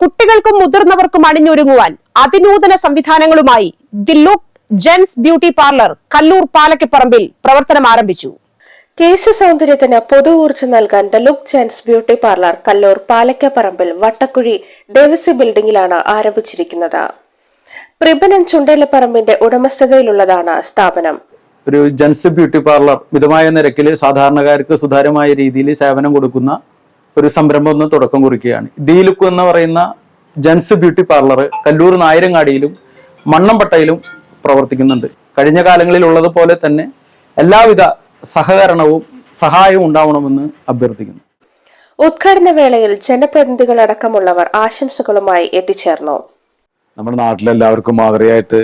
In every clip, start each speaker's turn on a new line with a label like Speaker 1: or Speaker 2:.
Speaker 1: കുട്ടികൾക്കും മുതിർന്നവർക്കും അണിഞ്ഞൊരുങ്ങുവാൻ അതിനൂതന സംവിധാനങ്ങളുമായി the look gents beauty parlour Kallur പാലക്കപ്പറമ്പിൽ പ്രവർത്തനം ആരംഭിച്ചു.
Speaker 2: കേശ സൗന്ദര്യത്തിന് പൊതു ഊർജ്ജം നൽകാൻ the look gents beauty parlour Kallur പാലക്കപ്പറമ്പിൽ വട്ടക്കുഴി ഡേവിസി ബിൽഡിംഗിലാണ് ആരംഭിച്ചിരിക്കുന്നത്. പ്രിബനൻ ചുണ്ടേലപ്പറമ്പിന്റെ ഉടമസ്ഥതയിലുള്ളതാണ് സ്ഥാപനം.
Speaker 3: ഒരു ജെൻസ് ബ്യൂട്ടി പാർലർ മിതമായ നിരക്കിൽ സാധാരണക്കാർക്ക് സുതാര്യമായ രീതിയിൽ സേവനം കൊടുക്കുന്ന ഒരു സംരംഭം ഒന്ന് തുടക്കം കുറിക്കുകയാണ്. ദി ലുക്ക് എന്ന് പറയുന്ന ജെൻസ് ബ്യൂട്ടി പാർലർ കല്ലൂർ നായരങ്ങാടിയിലും മണ്ണമ്പട്ടയിലും പ്രവർത്തിക്കുന്നുണ്ട്. കഴിഞ്ഞ കാലങ്ങളിൽ ഉള്ളതുപോലെ തന്നെ എല്ലാവിധ സഹകരണവും സഹായവും ഉണ്ടാവണമെന്ന് അഭ്യർത്ഥിക്കുന്നു.
Speaker 2: ഉദ്ഘാടന വേളയിൽ ജനപ്രതിനിധികളടക്കമുള്ളവർ ആശംസകളുമായി എത്തിച്ചേർന്നു.
Speaker 4: നമ്മുടെ നാട്ടിലെല്ലാവർക്കും മാതൃകയായിട്ട്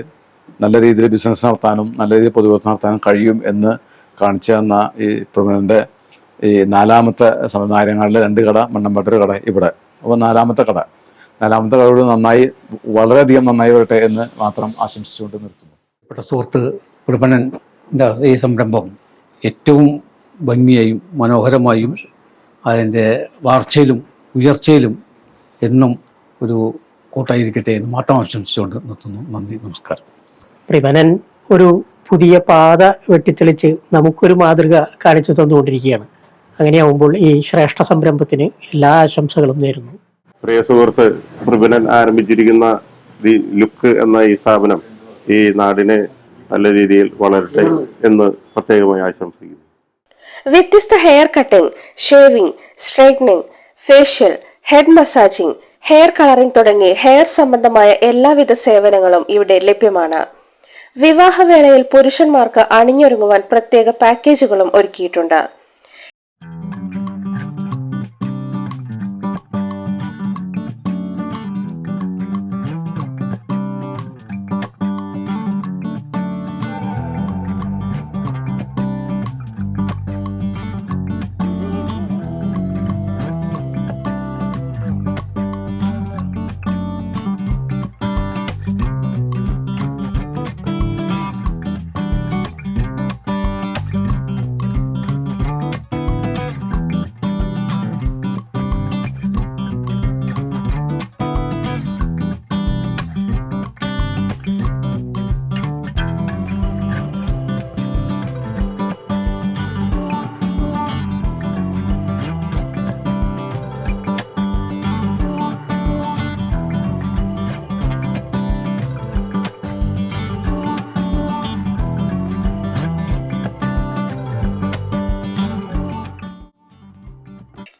Speaker 4: നല്ല രീതിയിൽ ബിസിനസ് നടത്താനും നല്ല രീതിയിൽ പൊതുപ്രവർത്തനം നടത്താനും കഴിയും എന്ന് കാണിച്ചു തന്ന ഈ പ്രമുഖന്റെ ഈ നാലാമത്തെ നായരങ്ങാടിലെ 2 കട, മണ്ണമ്പട്ടൊരു കട ഇവിടെ. അപ്പോൾ നാലാമത്തെ കടയോട് നന്നായി, വളരെയധികം നന്നായി വരട്ടെ എന്ന് മാത്രം ആശംസിച്ചുകൊണ്ട് നിർത്തുന്നു.
Speaker 5: സുഹൃത്ത് പ്രബനൻ്റെ ഈ സംരംഭം ഏറ്റവും ഭംഗിയായും മനോഹരമായും അതിൻ്റെ വളർച്ചയിലും ഉയർച്ചയിലും എന്നും ഒരു കൂട്ടായിരിക്കട്ടെ എന്ന് മാത്രം ആശംസിച്ചുകൊണ്ട് നിർത്തുന്നു. നന്ദി, നമസ്കാരം.
Speaker 6: പ്രിബനൻ ഒരു പുതിയ പാത വെട്ടിത്തെളിച്ച് നമുക്കൊരു മാതൃക കാണിച്ചു തന്നുകൊണ്ടിരിക്കുകയാണ്. അങ്ങനെയാവുമ്പോൾ ഈ ശ്രേഷ്ഠ സംരംഭത്തിന് എല്ലാ ആശംസകളും നേരുന്നു.
Speaker 7: പ്രിയ സുഹൃത്ത് പ്രിബനൻ ആരംഭിച്ചിരിക്കുന്ന ദി ലുക്ക് എന്ന ഈ സ്ഥാപനം ഈ നാടിനെ നല്ല രീതിയിൽ വളരട്ടെ എന്ന് പ്രത്യേകമായി ആശംസിക്കുന്നു.
Speaker 2: വ്യത്യസ്ത hair cutting, shaving, straightening, facial, head massaging, hair colouring തുടങ്ങി ഹെയർ സംബന്ധമായ എല്ലാവിധ സേവനങ്ങളും ഇവിടെ ലഭ്യമാണ്. വിവാഹവേളയിൽ പുരുഷന്മാർക്ക് അണിഞ്ഞൊരുങ്ങുവാൻ പ്രത്യേക പാക്കേജുകളും ഒരുക്കിയിട്ടുണ്ട്.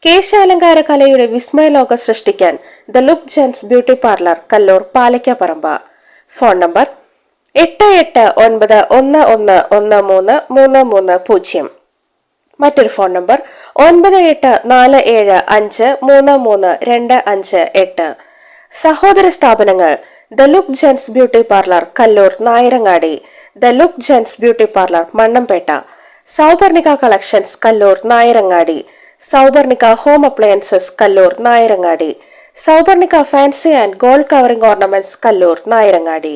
Speaker 2: കേശാലങ്കാര കലയുടെ വിസ്മയലോകം സൃഷ്ടിക്കാൻ the look gents beauty parlour Kallur Palakkaparambu. Phone number 8891111330. മറ്റൊരു ഫോൺ നമ്പർ 9847533258. സഹോദര സ്ഥാപനങ്ങൾ the look gents beauty parlour Kallur Nayarangadi, the look gents beauty parlour Mannampetta, Souparnika collections Kallur Nayarangadi, Souparnika home appliances Kallur Nayarangadi, Souparnika fancy and gold covering ornaments Kallur Nayarangadi.